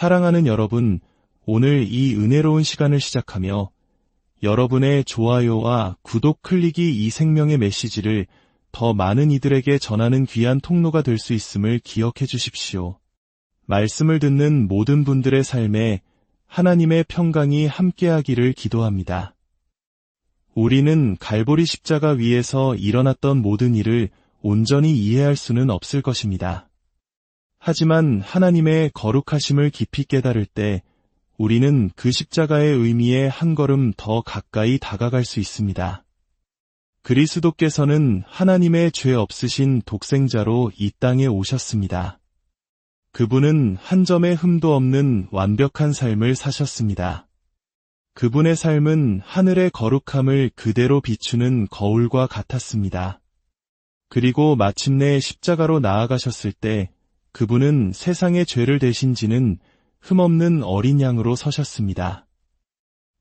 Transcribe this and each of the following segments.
사랑하는 여러분, 오늘 이 은혜로운 시간을 시작하며 여러분의 좋아요와 구독 클릭이 이 생명의 메시지를 더 많은 이들에게 전하는 귀한 통로가 될 수 있음을 기억해 주십시오. 말씀을 듣는 모든 분들의 삶에 하나님의 평강이 함께하기를 기도합니다. 우리는 갈보리 십자가 위에서 일어났던 모든 일을 온전히 이해할 수는 없을 것입니다. 하지만 하나님의 거룩하심을 깊이 깨달을 때 우리는 그 십자가의 의미에 한 걸음 더 가까이 다가갈 수 있습니다. 그리스도께서는 하나님의 죄 없으신 독생자로 이 땅에 오셨습니다. 그분은 한 점의 흠도 없는 완벽한 삶을 사셨습니다. 그분의 삶은 하늘의 거룩함을 그대로 비추는 거울과 같았습니다. 그리고 마침내 십자가로 나아가셨을 때 그분은 세상의 죄를 대신 지는 흠없는 어린 양으로 서셨습니다.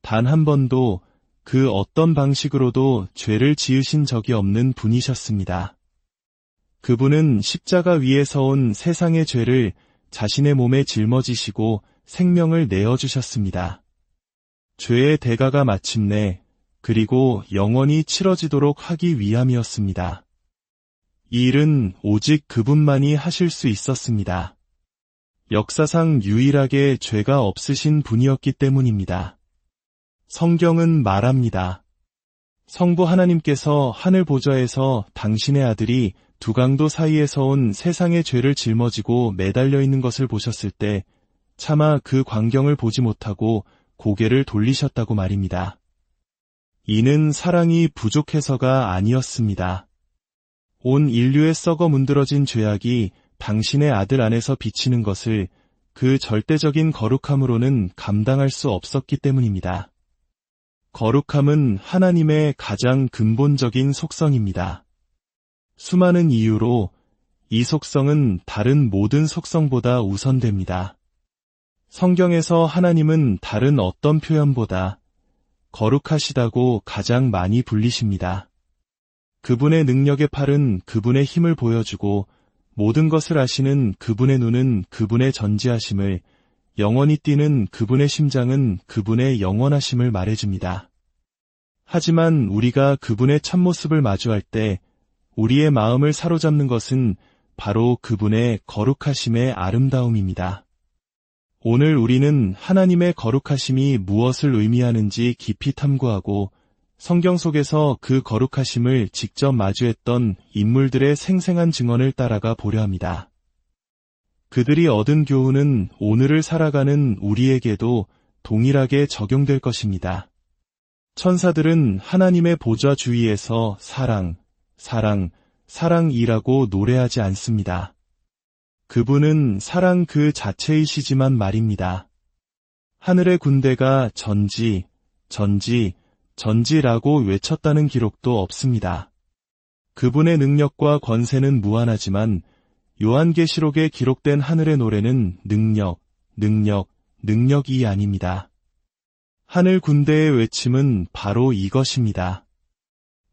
단 한 번도 그 어떤 방식으로도 죄를 지으신 적이 없는 분이셨습니다. 그분은 십자가 위에서 온 세상의 죄를 자신의 몸에 짊어지시고 생명을 내어주셨습니다. 죄의 대가가 마침내 그리고 영원히 치러지도록 하기 위함이었습니다. 이 일은 오직 그분만이 하실 수 있었습니다. 역사상 유일하게 죄가 없으신 분이었기 때문입니다. 성경은 말합니다. 성부 하나님께서 하늘 보좌에서 당신의 아들이 두 강도 사이에서 온 세상의 죄를 짊어지고 매달려 있는 것을 보셨을 때 차마 그 광경을 보지 못하고 고개를 돌리셨다고 말입니다. 이는 사랑이 부족해서가 아니었습니다. 온 인류의 썩어 문드러진 죄악이 당신의 아들 안에서 비치는 것을 그 절대적인 거룩함으로는 감당할 수 없었기 때문입니다. 거룩함은 하나님의 가장 근본적인 속성입니다. 수많은 이유로 이 속성은 다른 모든 속성보다 우선됩니다. 성경에서 하나님은 다른 어떤 표현보다 거룩하시다고 가장 많이 불리십니다. 그분의 능력의 팔은 그분의 힘을 보여주고 모든 것을 아시는 그분의 눈은 그분의 전지하심을, 영원히 뛰는 그분의 심장은 그분의 영원하심을 말해줍니다. 하지만 우리가 그분의 참모습을 마주할 때 우리의 마음을 사로잡는 것은 바로 그분의 거룩하심의 아름다움입니다. 오늘 우리는 하나님의 거룩하심이 무엇을 의미하는지 깊이 탐구하고 성경 속에서 그 거룩하심을 직접 마주했던 인물들의 생생한 증언을 따라가 보려 합니다. 그들이 얻은 교훈은 오늘을 살아가는 우리에게도 동일하게 적용될 것입니다. 천사들은 하나님의 보좌 주위에서 사랑, 사랑, 사랑이라고 노래하지 않습니다. 그분은 사랑 그 자체이시지만 말입니다. 하늘의 군대가 전지, 전지, 전지라고 외쳤다는 기록도 없습니다. 그분의 능력과 권세는 무한하지만 요한계시록에 기록된 하늘의 노래는 능력, 능력, 능력이 아닙니다. 하늘 군대의 외침은 바로 이것입니다.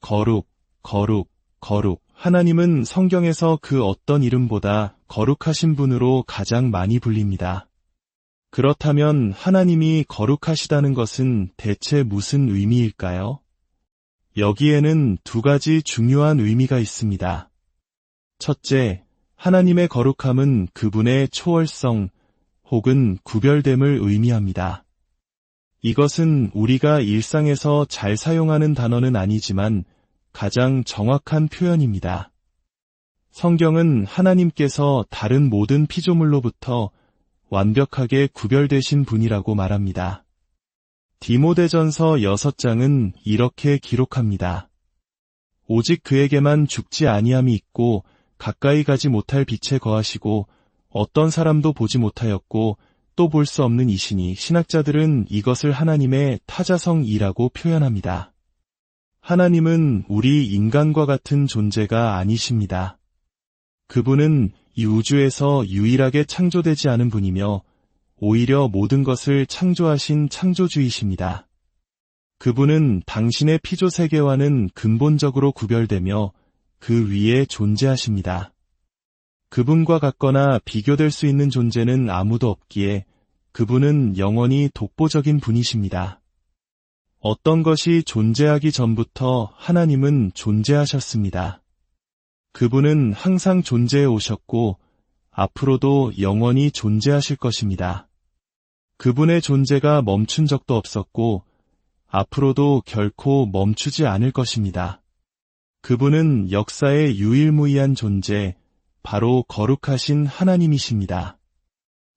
거룩, 거룩, 거룩. 하나님은 성경에서 그 어떤 이름보다 거룩하신 분으로 가장 많이 불립니다. 그렇다면 하나님이 거룩하시다는 것은 대체 무슨 의미일까요? 여기에는 두 가지 중요한 의미가 있습니다. 첫째, 하나님의 거룩함은 그분의 초월성 혹은 구별됨을 의미합니다. 이것은 우리가 일상에서 잘 사용하는 단어는 아니지만 가장 정확한 표현입니다. 성경은 하나님께서 다른 모든 피조물로부터 완벽하게 구별되신 분이라고 말합니다. 디모데전서 6장은 이렇게 기록합니다. 오직 그에게만 죽지 아니함이 있고 가까이 가지 못할 빛에 거하시고 어떤 사람도 보지 못하였고 또 볼 수 없는 이시니 신학자들은 이것을 하나님의 타자성이라고 표현합니다. 하나님은 우리 인간과 같은 존재가 아니십니다. 그분은 이 우주에서 유일하게 창조되지 않은 분이며 오히려 모든 것을 창조하신 창조주이십니다. 그분은 당신의 피조 세계와는 근본적으로 구별되며 그 위에 존재하십니다. 그분과 같거나 비교될 수 있는 존재는 아무도 없기에 그분은 영원히 독보적인 분이십니다. 어떤 것이 존재하기 전부터 하나님은 존재하셨습니다. 그분은 항상 존재해 오셨고 앞으로도 영원히 존재하실 것입니다. 그분의 존재가 멈춘 적도 없었고 앞으로도 결코 멈추지 않을 것입니다. 그분은 역사의 유일무이한 존재, 바로 거룩하신 하나님이십니다.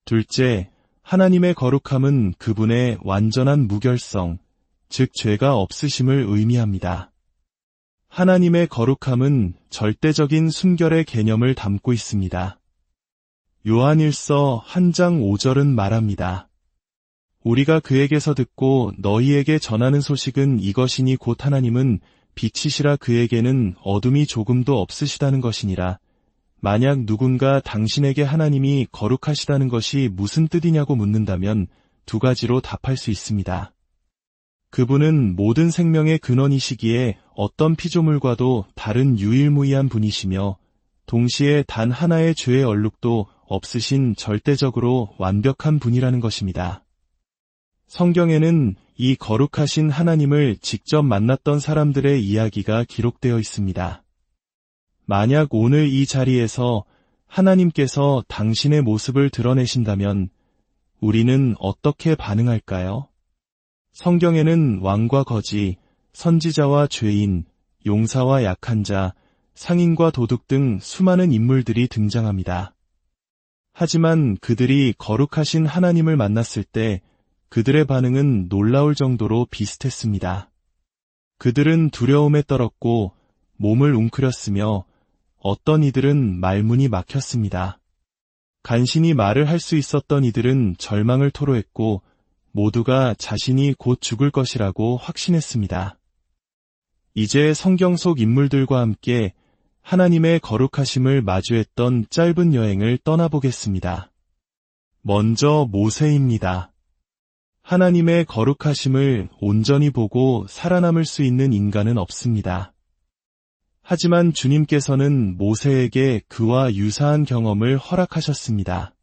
둘째, 하나님의 거룩함은 그분의 완전한 무결성, 즉 죄가 없으심을 의미합니다. 하나님의 거룩함은 절대적인 순결의 개념을 담고 있습니다. 요한일서 1장 5절은 말합니다. 우리가 그에게서 듣고 너희에게 전하는 소식은 이것이니 곧 하나님은 빛이시라 그에게는 어둠이 조금도 없으시다는 것이니라. 만약 누군가 당신에게 하나님이 거룩하시다는 것이 무슨 뜻이냐고 묻는다면 두 가지로 답할 수 있습니다. 그분은 모든 생명의 근원이시기에 어떤 피조물과도 다른 유일무이한 분이시며 동시에 단 하나의 죄의 얼룩도 없으신 절대적으로 완벽한 분이라는 것입니다. 성경에는 이 거룩하신 하나님을 직접 만났던 사람들의 이야기가 기록되어 있습니다. 만약 오늘 이 자리에서 하나님께서 당신의 모습을 드러내신다면 우리는 어떻게 반응할까요? 성경에는 왕과 거지, 선지자와 죄인, 용사와 약한 자, 상인과 도둑 등 수많은 인물들이 등장합니다. 하지만 그들이 거룩하신 하나님을 만났을 때 그들의 반응은 놀라울 정도로 비슷했습니다. 그들은 두려움에 떨었고 몸을 웅크렸으며 어떤 이들은 말문이 막혔습니다. 간신히 말을 할 수 있었던 이들은 절망을 토로했고 모두가 자신이 곧 죽을 것이라고 확신했습니다. 이제 성경 속 인물들과 함께 하나님의 거룩하심을 마주했던 짧은 여행을 떠나보겠습니다. 먼저 모세입니다. 하나님의 거룩하심을 온전히 보고 살아남을 수 있는 인간은 없습니다. 하지만 주님께서는 모세에게 그와 유사한 경험을 허락하셨습니다.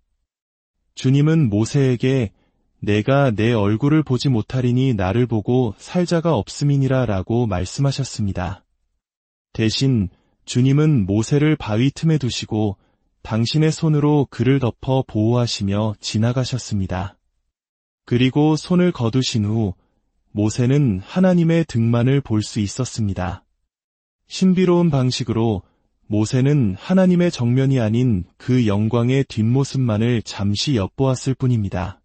주님은 모세에게 내가 내 얼굴을 보지 못하리니 나를 보고 살 자가 없음이니라 라고 말씀하셨습니다. 대신 주님은 모세를 바위 틈에 두시고 당신의 손으로 그를 덮어 보호하시며 지나가셨습니다. 그리고 손을 거두신 후 모세는 하나님의 등만을 볼 수 있었습니다. 신비로운 방식으로 모세는 하나님의 정면이 아닌 그 영광의 뒷모습만을 잠시 엿보았을 뿐입니다.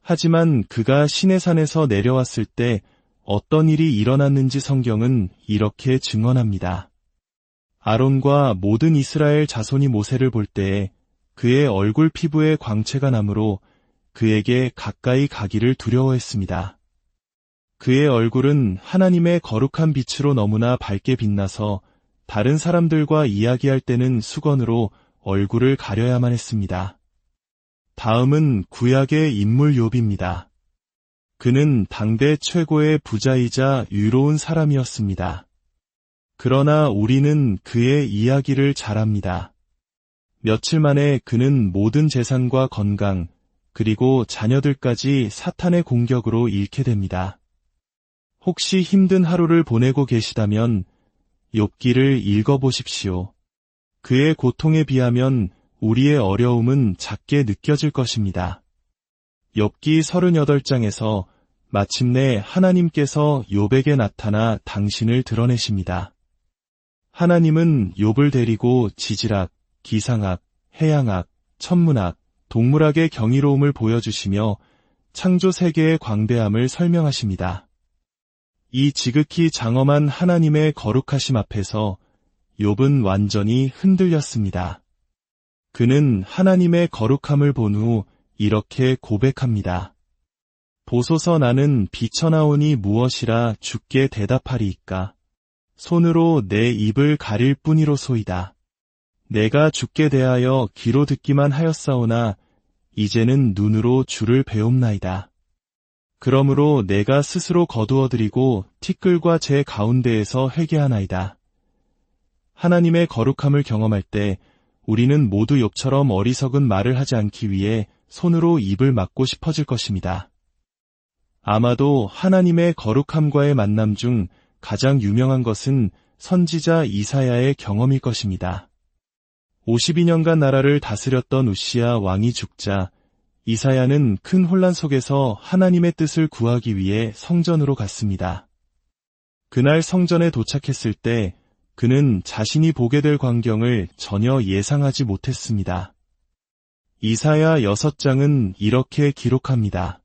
하지만 그가 시내산에서 내려왔을 때 어떤 일이 일어났는지 성경은 이렇게 증언합니다. 아론과 모든 이스라엘 자손이 모세를 볼 때에 그의 얼굴 피부에 광채가 나므로 그에게 가까이 가기를 두려워했습니다. 그의 얼굴은 하나님의 거룩한 빛으로 너무나 밝게 빛나서 다른 사람들과 이야기할 때는 수건으로 얼굴을 가려야만 했습니다. 다음은 구약의 인물 욥입니다. 그는 당대 최고의 부자이자 유로운 사람이었습니다. 그러나 우리는 그의 이야기를 잘 압니다. 며칠 만에 그는 모든 재산과 건강, 그리고 자녀들까지 사탄의 공격으로 잃게 됩니다. 혹시 힘든 하루를 보내고 계시다면 욥기를 읽어보십시오. 그의 고통에 비하면 우리의 어려움은 작게 느껴질 것입니다. 욥기 38장에서 마침내 하나님께서 욥에게 나타나 당신을 드러내십니다. 하나님은 욥을 데리고 지질학, 기상학, 해양학, 천문학, 동물학의 경이로움을 보여주시며 창조 세계의 광대함을 설명하십니다. 이 지극히 장엄한 하나님의 거룩하심 앞에서 욥은 완전히 흔들렸습니다. 그는 하나님의 거룩함을 본 후 이렇게 고백합니다. 보소서 나는 비쳐나오니 무엇이라 주께 대답하리이까. 손으로 내 입을 가릴 뿐이로소이다. 내가 주께 대하여 귀로 듣기만 하였사오나 이제는 눈으로 주를 배움나이다. 그러므로 내가 스스로 거두어드리고 티끌과 제 가운데에서 회개하나이다. 하나님의 거룩함을 경험할 때 우리는 모두 욥처럼 어리석은 말을 하지 않기 위해 손으로 입을 막고 싶어질 것입니다. 아마도 하나님의 거룩함과의 만남 중 가장 유명한 것은 선지자 이사야의 경험일 것입니다. 52년간 나라를 다스렸던 우시야 왕이 죽자 이사야는 큰 혼란 속에서 하나님의 뜻을 구하기 위해 성전으로 갔습니다. 그날 성전에 도착했을 때 그는 자신이 보게 될 광경을 전혀 예상하지 못했습니다. 이사야 6장은 이렇게 기록합니다.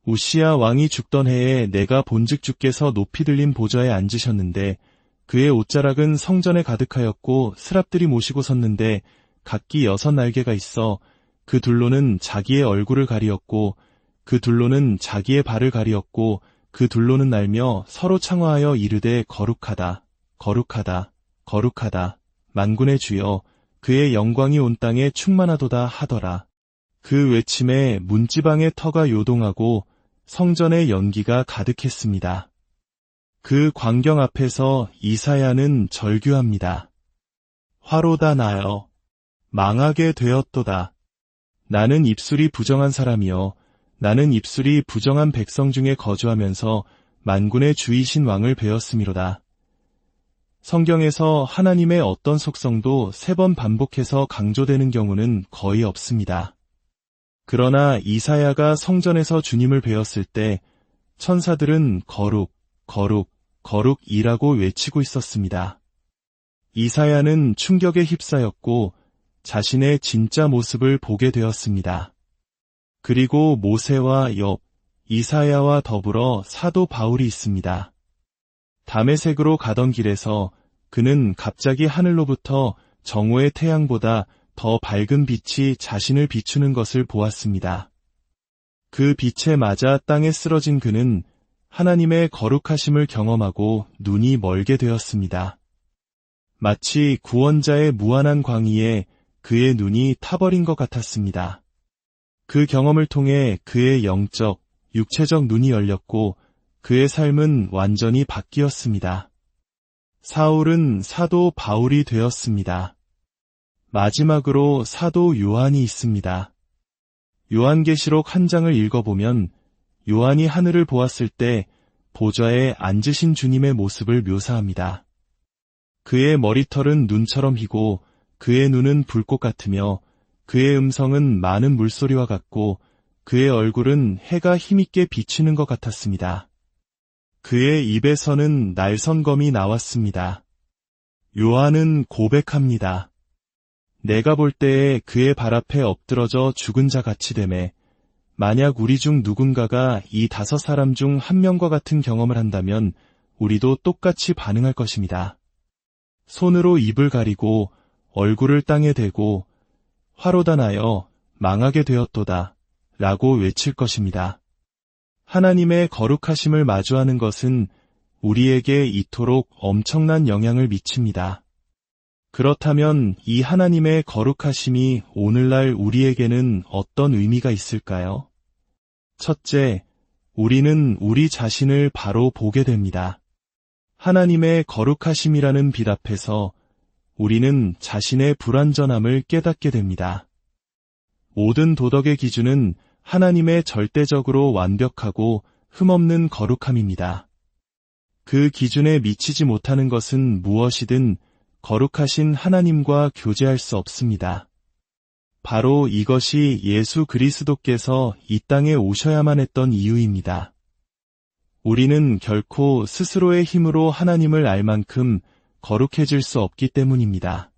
우시야 왕이 죽던 해에 내가 본즉 주께서 높이 들린 보좌에 앉으셨는데 그의 옷자락은 성전에 가득하였고 스랍들이 모시고 섰는데 각기 6날개가 있어 그 둘로는 자기의 얼굴을 가리었고 그 둘로는 자기의 발을 가리었고 그 둘로는 날며 서로 창화하여 이르되 거룩하다 거룩하다 거룩하다 만군의 주여 그의 영광이 온 땅에 충만하도다 하더라. 그 외침에 문지방의 터가 요동하고 성전의 연기가 가득했습니다. 그 광경 앞에서 이사야는 절규합니다. 화로다 나여 망하게 되었도다. 나는 입술이 부정한 사람이여 나는 입술이 부정한 백성 중에 거주하면서 만군의 주이신 왕을 배웠음이로다. 성경에서 하나님의 어떤 속성도 3번 반복해서 강조되는 경우는 거의 없습니다. 그러나 이사야가 성전에서 주님을 배웠을 때 천사들은 거룩, 거룩, 거룩이라고 외치고 있었습니다. 이사야는 충격에 휩싸였고 자신의 진짜 모습을 보게 되었습니다. 그리고 모세와 욥, 이사야와 더불어 사도 바울이 있습니다. 다메섹으로 가던 길에서 그는 갑자기 하늘로부터 정오의 태양보다 더 밝은 빛이 자신을 비추는 것을 보았습니다. 그 빛에 맞아 땅에 쓰러진 그는 하나님의 거룩하심을 경험하고 눈이 멀게 되었습니다. 마치 구원자의 무한한 광의에 그의 눈이 타버린 것 같았습니다. 그 경험을 통해 그의 영적, 육체적 눈이 열렸고 그의 삶은 완전히 바뀌었습니다. 사울은 사도 바울이 되었습니다. 마지막으로 사도 요한이 있습니다. 요한계시록 1장을 읽어보면 요한이 하늘을 보았을 때 보좌에 앉으신 주님의 모습을 묘사합니다. 그의 머리털은 눈처럼 희고 그의 눈은 불꽃 같으며 그의 음성은 많은 물소리와 같고 그의 얼굴은 해가 힘있게 비치는 것 같았습니다. 그의 입에서는 날선검이 나왔습니다. 요한은 고백합니다. 내가 볼 때에 그의 발 앞에 엎드러져 죽은 자 같이 되매 만약 우리 중 누군가가 이 5사람 중 한 명과 같은 경험을 한다면 우리도 똑같이 반응할 것입니다. 손으로 입을 가리고 얼굴을 땅에 대고 화로다 나여 망하게 되었도다 라고 외칠 것입니다. 하나님의 거룩하심을 마주하는 것은 우리에게 이토록 엄청난 영향을 미칩니다. 그렇다면 이 하나님의 거룩하심이 오늘날 우리에게는 어떤 의미가 있을까요? 첫째, 우리는 우리 자신을 바로 보게 됩니다. 하나님의 거룩하심이라는 빛 앞에서 우리는 자신의 불완전함을 깨닫게 됩니다. 모든 도덕의 기준은 하나님의 절대적으로 완벽하고 흠없는 거룩함입니다. 그 기준에 미치지 못하는 것은 무엇이든 거룩하신 하나님과 교제할 수 없습니다. 바로 이것이 예수 그리스도께서 이 땅에 오셔야만 했던 이유입니다. 우리는 결코 스스로의 힘으로 하나님을 알 만큼 거룩해질 수 없기 때문입니다.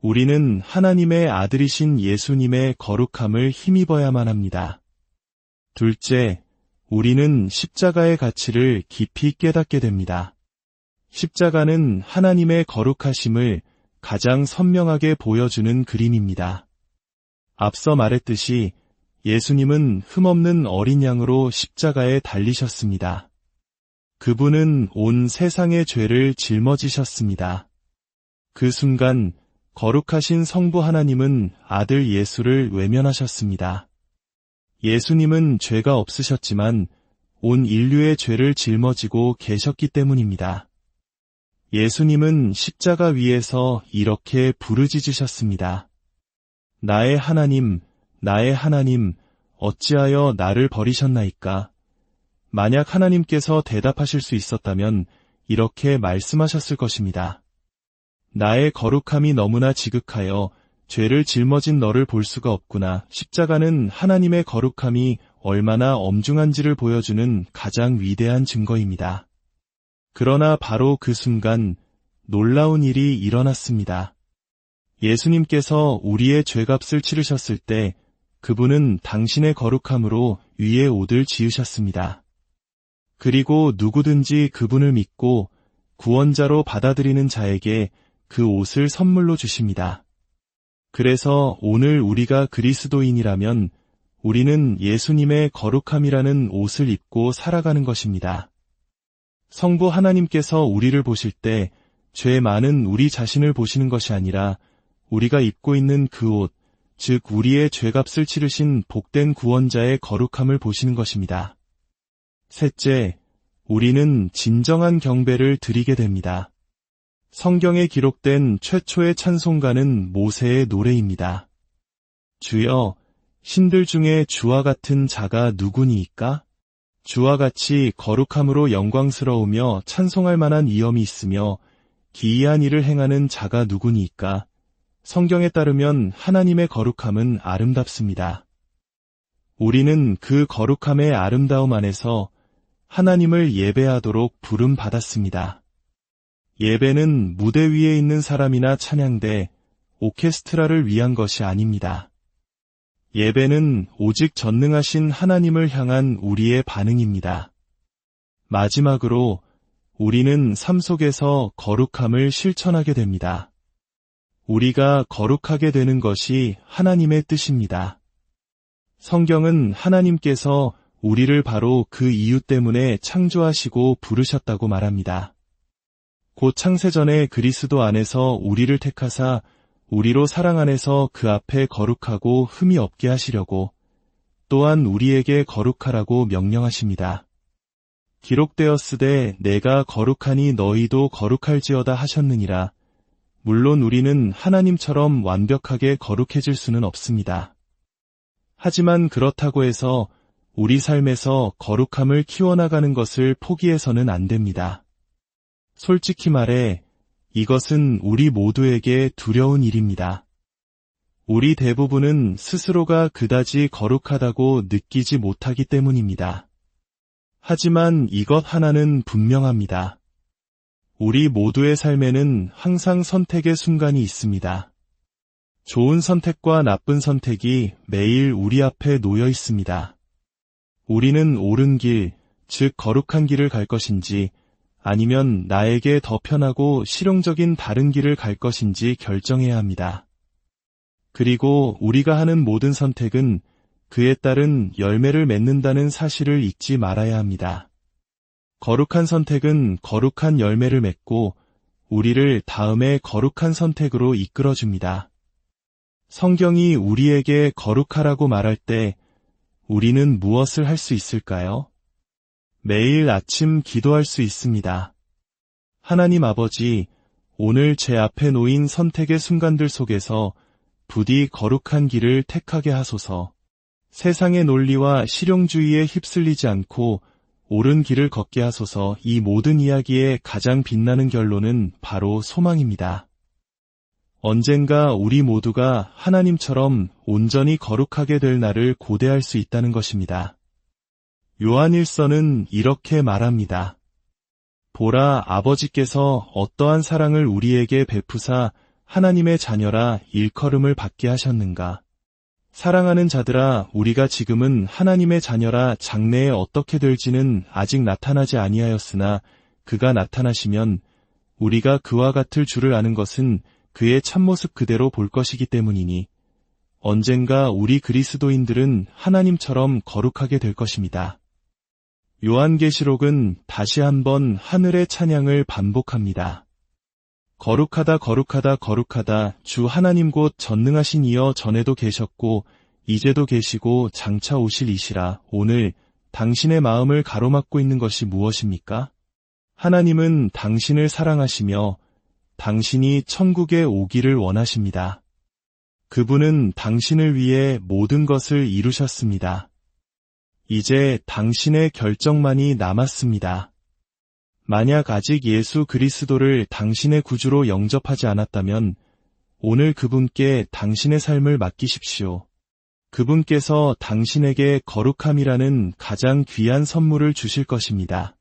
우리는 하나님의 아들이신 예수님의 거룩함을 힘입어야만 합니다. 둘째, 우리는 십자가의 가치를 깊이 깨닫게 됩니다. 십자가는 하나님의 거룩하심을 가장 선명하게 보여주는 그림입니다. 앞서 말했듯이 예수님은 흠없는 어린 양으로 십자가에 달리셨습니다. 그분은 온 세상의 죄를 짊어지셨습니다. 그 순간 거룩하신 성부 하나님은 아들 예수를 외면하셨습니다. 예수님은 죄가 없으셨지만 온 인류의 죄를 짊어지고 계셨기 때문입니다. 예수님은 십자가 위에서 이렇게 부르짖으셨습니다. 나의 하나님, 나의 하나님, 어찌하여 나를 버리셨나이까? 만약 하나님께서 대답하실 수 있었다면 이렇게 말씀하셨을 것입니다. 나의 거룩함이 너무나 지극하여 죄를 짊어진 너를 볼 수가 없구나. 십자가는 하나님의 거룩함이 얼마나 엄중한지를 보여주는 가장 위대한 증거입니다. 그러나 바로 그 순간 놀라운 일이 일어났습니다. 예수님께서 우리의 죄값을 치르셨을 때 그분은 당신의 거룩함으로 위에 옷을 지으셨습니다. 그리고 누구든지 그분을 믿고 구원자로 받아들이는 자에게 그 옷을 선물로 주십니다. 그래서 오늘 우리가 그리스도인이라면 우리는 예수님의 거룩함이라는 옷을 입고 살아가는 것입니다. 성부 하나님께서 우리를 보실 때 죄 많은 우리 자신을 보시는 것이 아니라 우리가 입고 있는 그 옷, 즉 우리의 죄값을 치르신 복된 구원자의 거룩함을 보시는 것입니다. 셋째, 우리는 진정한 경배를 드리게 됩니다. 성경에 기록된 최초의 찬송가는 모세의 노래입니다. 주여, 신들 중에 주와 같은 자가 누구니이까? 주와 같이 거룩함으로 영광스러우며 찬송할 만한 이엄이 있으며 기이한 일을 행하는 자가 누구니이까? 성경에 따르면 하나님의 거룩함은 아름답습니다. 우리는 그 거룩함의 아름다움 안에서 하나님을 예배하도록 부름받았습니다. 예배는 무대 위에 있는 사람이나 찬양대, 오케스트라를 위한 것이 아닙니다. 예배는 오직 전능하신 하나님을 향한 우리의 반응입니다. 마지막으로 우리는 삶 속에서 거룩함을 실천하게 됩니다. 우리가 거룩하게 되는 것이 하나님의 뜻입니다. 성경은 하나님께서 우리를 바로 그 이유 때문에 창조하시고 부르셨다고 말합니다. 곧 창세전에 그리스도 안에서 우리를 택하사 우리로 사랑 안에서 그 앞에 거룩하고 흠이 없게 하시려고 또한 우리에게 거룩하라고 명령하십니다. 기록되었으되 내가 거룩하니 너희도 거룩할지어다 하셨느니라. 물론 우리는 하나님처럼 완벽하게 거룩해질 수는 없습니다. 하지만 그렇다고 해서 우리 삶에서 거룩함을 키워나가는 것을 포기해서는 안 됩니다. 솔직히 말해 이것은 우리 모두에게 두려운 일입니다. 우리 대부분은 스스로가 그다지 거룩하다고 느끼지 못하기 때문입니다. 하지만 이것 하나는 분명합니다. 우리 모두의 삶에는 항상 선택의 순간이 있습니다. 좋은 선택과 나쁜 선택이 매일 우리 앞에 놓여 있습니다. 우리는 옳은 길, 즉 거룩한 길을 갈 것인지 아니면 나에게 더 편하고 실용적인 다른 길을 갈 것인지 결정해야 합니다. 그리고 우리가 하는 모든 선택은 그에 따른 열매를 맺는다는 사실을 잊지 말아야 합니다. 거룩한 선택은 거룩한 열매를 맺고 우리를 다음에 거룩한 선택으로 이끌어줍니다. 성경이 우리에게 거룩하라고 말할 때 우리는 무엇을 할 수 있을까요? 매일 아침 기도할 수 있습니다. 하나님 아버지, 오늘 제 앞에 놓인 선택의 순간들 속에서 부디 거룩한 길을 택하게 하소서. 세상의 논리와 실용주의에 휩쓸리지 않고 옳은 길을 걷게 하소서. 이 모든 이야기의 가장 빛나는 결론은 바로 소망입니다. 언젠가 우리 모두가 하나님처럼 온전히 거룩하게 될 날을 고대할 수 있다는 것입니다. 요한일서는 이렇게 말합니다. 보라, 아버지께서 어떠한 사랑을 우리에게 베푸사 하나님의 자녀라 일컬음을 받게 하셨는가. 사랑하는 자들아, 우리가 지금은 하나님의 자녀라 장래에 어떻게 될지는 아직 나타나지 아니하였으나 그가 나타나시면 우리가 그와 같을 줄을 아는 것은 그의 참모습 그대로 볼 것이기 때문이니 언젠가 우리 그리스도인들은 하나님처럼 거룩하게 될 것입니다. 요한계시록은 다시 한번 하늘의 찬양을 반복합니다. 거룩하다 거룩하다 거룩하다 주 하나님 곧 전능하신 이여 전에도 계셨고 이제도 계시고 장차 오실 이시라. 오늘 당신의 마음을 가로막고 있는 것이 무엇입니까? 하나님은 당신을 사랑하시며 당신이 천국에 오기를 원하십니다. 그분은 당신을 위해 모든 것을 이루셨습니다. 이제 당신의 결정만이 남았습니다. 만약 아직 예수 그리스도를 당신의 구주로 영접하지 않았다면 오늘 그분께 당신의 삶을 맡기십시오. 그분께서 당신에게 거룩함이라는 가장 귀한 선물을 주실 것입니다.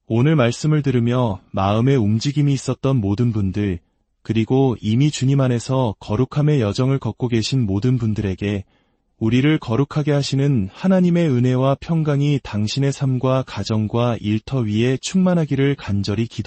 오늘 말씀을 들으며 마음의 움직임이 있었던 모든 분들, 그리고 이미 주님 안에서 거룩함의 여정을 걷고 계신 모든 분들에게 우리를 거룩하게 하시는 하나님의 은혜와 평강이 당신의 삶과 가정과 일터 위에 충만하기를 간절히 기도합니다.